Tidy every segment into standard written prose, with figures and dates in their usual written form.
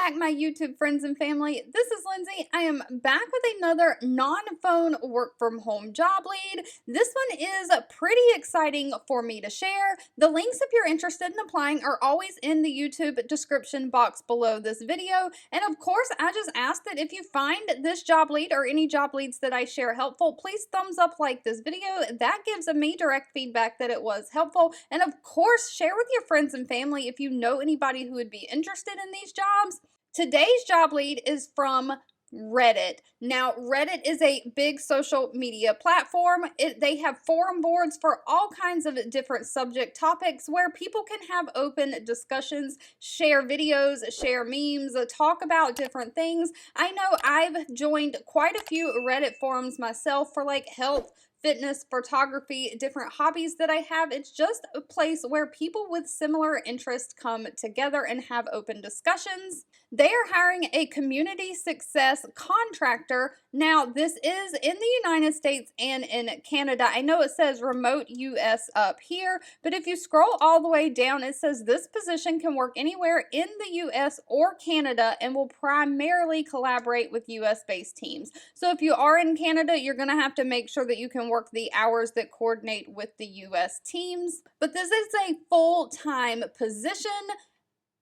back, my YouTube friends and family. This is Lindsay. I am back with another non-phone work from home job lead. This one is pretty exciting for me to share. The links, if you're interested in applying, are always in the YouTube description box below this video. And of course, I just ask that if you find this job lead or any job leads that I share helpful, please thumbs up like this video. That gives me direct feedback that it was helpful. And of course, share with your friends and family if you know anybody who would be interested in these jobs. Today's job lead is from Reddit. Now, Reddit is a big social media platform. They have forum boards for all kinds of different subject topics where people can have open discussions, share videos, share memes, talk about different things. I know I've joined quite a few Reddit forums myself for like health, fitness, photography, different hobbies that I have. It's just a place where people with similar interests come together and have open discussions. They are hiring a community success contractor. Now, this is in the United States and in Canada. I know it says remote US up here, but if you scroll all the way down, it says this position can work anywhere in the US or Canada and will primarily collaborate with US-based teams. So if you are in Canada, you're going to have to make sure that you can work the hours that coordinate with the US teams. But this is a full-time position.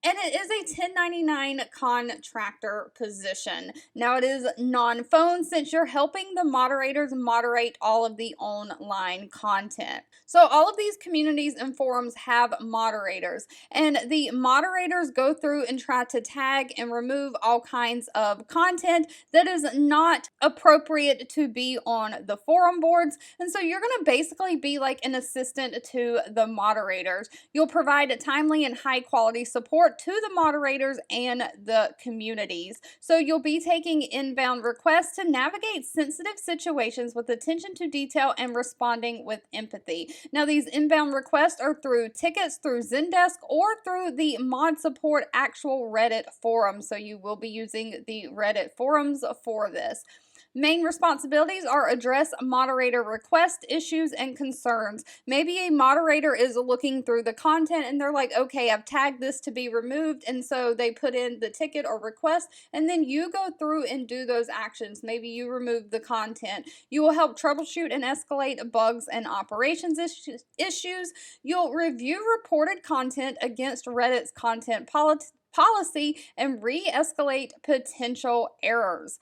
And it is a 1099 contractor position. Now, it is non-phone since you're helping the moderators moderate all of the online content. So all of these communities and forums have moderators, and the moderators go through and try to tag and remove all kinds of content that is not appropriate to be on the forum boards. And so you're going to basically be like an assistant to the moderators. You'll provide timely and high quality support to the moderators and the communities. So you'll be taking inbound requests to navigate sensitive situations with attention to detail and responding with empathy. Now, these inbound requests are through tickets, through Zendesk, or through the mod support actual Reddit forum. So you will be using the Reddit forums for this. Main responsibilities are address moderator requests, issues, and concerns. Maybe a moderator is looking through the content and they're like, okay, I've tagged this to be removed, and so they put in the ticket or request, and then you go through and do those actions. Maybe you remove the content. You will help troubleshoot and escalate bugs and operations issues. You'll review reported content against Reddit's content policy and re-escalate potential errors.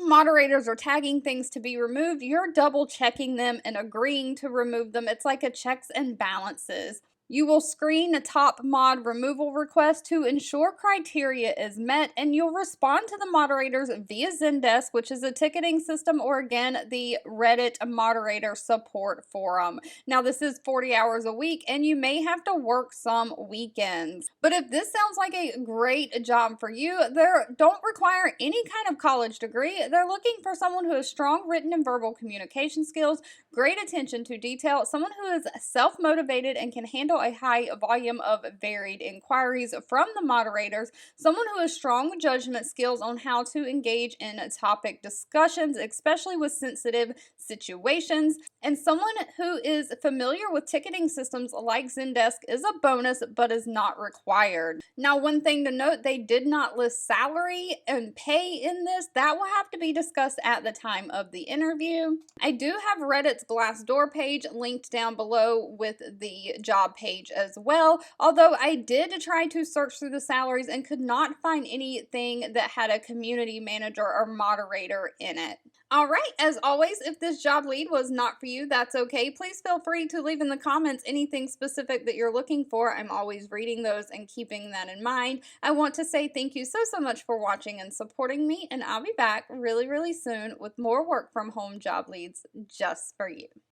Moderators are tagging things to be removed. You're double checking them and agreeing to remove them. It's like a checks and balances. You will screen a top mod removal request to ensure criteria is met, and you'll respond to the moderators via Zendesk, which is a ticketing system, or again, the Reddit moderator support forum. Now, this is 40 hours a week, and you may have to work some weekends. But if this sounds like a great job for you, they don't require any kind of college degree. They're looking for someone who has strong written and verbal communication skills, great attention to detail, someone who is self-motivated and can handle a high volume of varied inquiries from the moderators, someone who has strong judgment skills on how to engage in topic discussions, especially with sensitive situations, and someone who is familiar with ticketing systems like Zendesk is a bonus, but is not required. Now, one thing to note, they did not list salary and pay in this. That will have to be discussed at the time of the interview. I do have Reddit's Glassdoor page linked down below with the job page as well, although I did try to search through the salaries and could not find anything that had a community manager or moderator in it. All right, as always, if this job lead was not for you, that's okay. Please feel free to leave in the comments anything specific that you're looking for. I'm always reading those and keeping that in mind. I want to say thank you so much for watching and supporting me, and I'll be back really soon with more work from home job leads just for you.